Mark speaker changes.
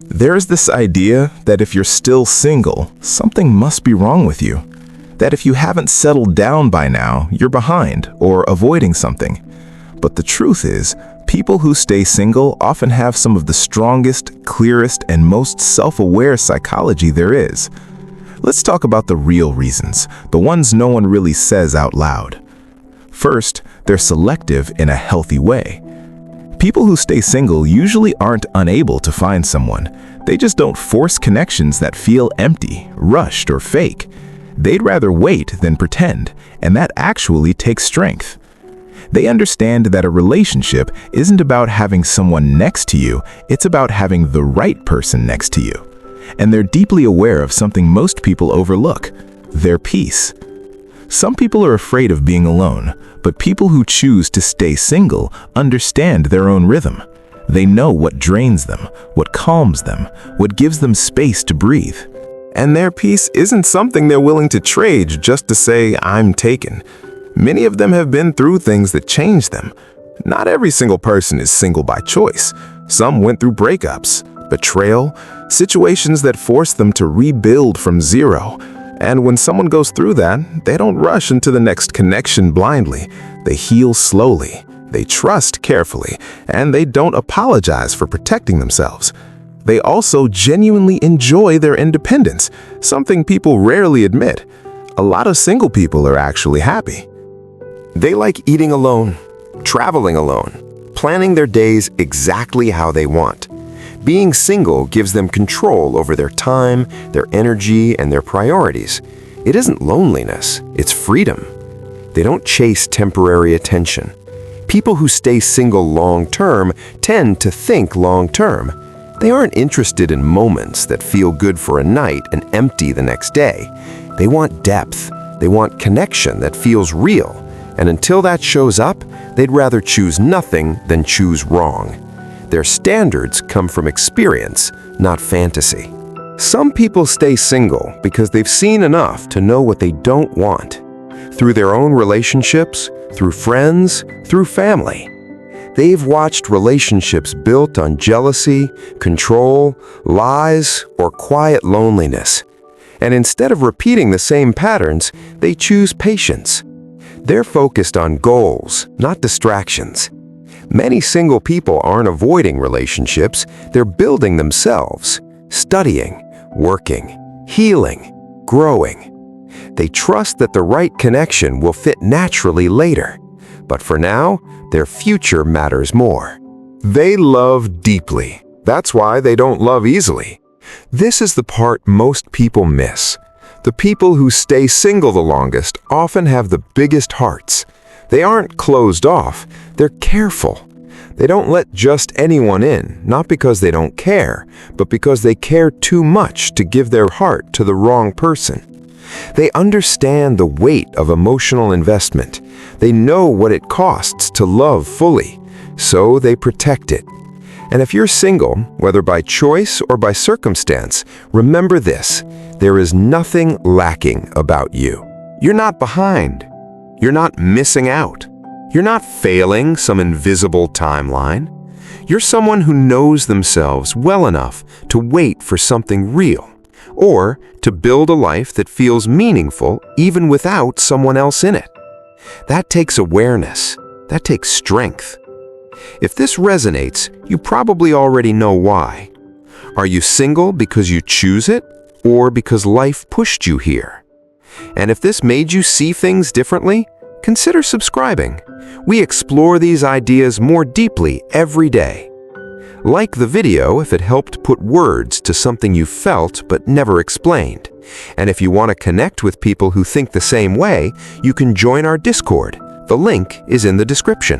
Speaker 1: There's this idea that if you're still single, something must be wrong with you. That if you haven't settled down by now, you're behind or avoiding something. But the truth is, people who stay single often have some of the strongest, clearest, and most self-aware psychology there is. Let's talk about the real reasons, the ones no one really says out loud. First, they're selective in a healthy way. People who stay single usually aren't unable to find someone. They just don't force connections that feel empty, rushed, or fake. They'd rather wait than pretend, and that actually takes strength. They understand that a relationship isn't about having someone next to you, it's about having the right person next to you. And they're deeply aware of something most people overlook: their peace. Some people are afraid of being alone, but people who choose to stay single understand their own rhythm. They know what drains them, what calms them, what gives them space to breathe. And their peace isn't something they're willing to trade just to say, "I'm taken." Many of them have been through things that changed them. Not every single person is single by choice. Some went through breakups, betrayal, situations that forced them to rebuild from zero. And when someone goes through that, they don't rush into the next connection blindly. They heal slowly, they trust carefully, and they don't apologize for protecting themselves. They also genuinely enjoy their independence, something people rarely admit. A lot of single people are actually happy. They like eating alone, traveling alone, planning their days exactly how they want. Being single gives them control over their time, their energy, and their priorities. It isn't loneliness, it's freedom. They don't chase temporary attention. People who stay single long-term tend to think long-term. They aren't interested in moments that feel good for a night and empty the next day. They want depth. They want connection that feels real. And until that shows up, they'd rather choose nothing than choose wrong. Their standards come from experience, not fantasy. Some people stay single because they've seen enough to know what they don't want. Through their own relationships, through friends, through family. They've watched relationships built on jealousy, control, lies, or quiet loneliness. And instead of repeating the same patterns, they choose patience. They're focused on goals, not distractions. Many single people aren't avoiding relationships, they're building themselves, studying, working, healing, growing. They trust that the right connection will fit naturally later. But for now, their future matters more. They love deeply. That's why they don't love easily. This is the part most people miss. The people who stay single the longest often have the biggest hearts. They aren't closed off, they're careful. They don't let just anyone in, not because they don't care, but because they care too much to give their heart to the wrong person. They understand the weight of emotional investment. They know what it costs to love fully, so they protect it. And if you're single, whether by choice or by circumstance, remember this: there is nothing lacking about you. You're not behind. You're not missing out. You're not failing some invisible timeline. You're someone who knows themselves well enough to wait for something real, or to build a life that feels meaningful even without someone else in it. That takes awareness. That takes strength. If this resonates, you probably already know why. Are you single because you choose it, or because life pushed you here? And if this made you see things differently, consider subscribing. We explore these ideas more deeply every day. Like the video if it helped put words to something you felt but never explained. And if you want to connect with people who think the same way, you can join our Discord. The link is in the description.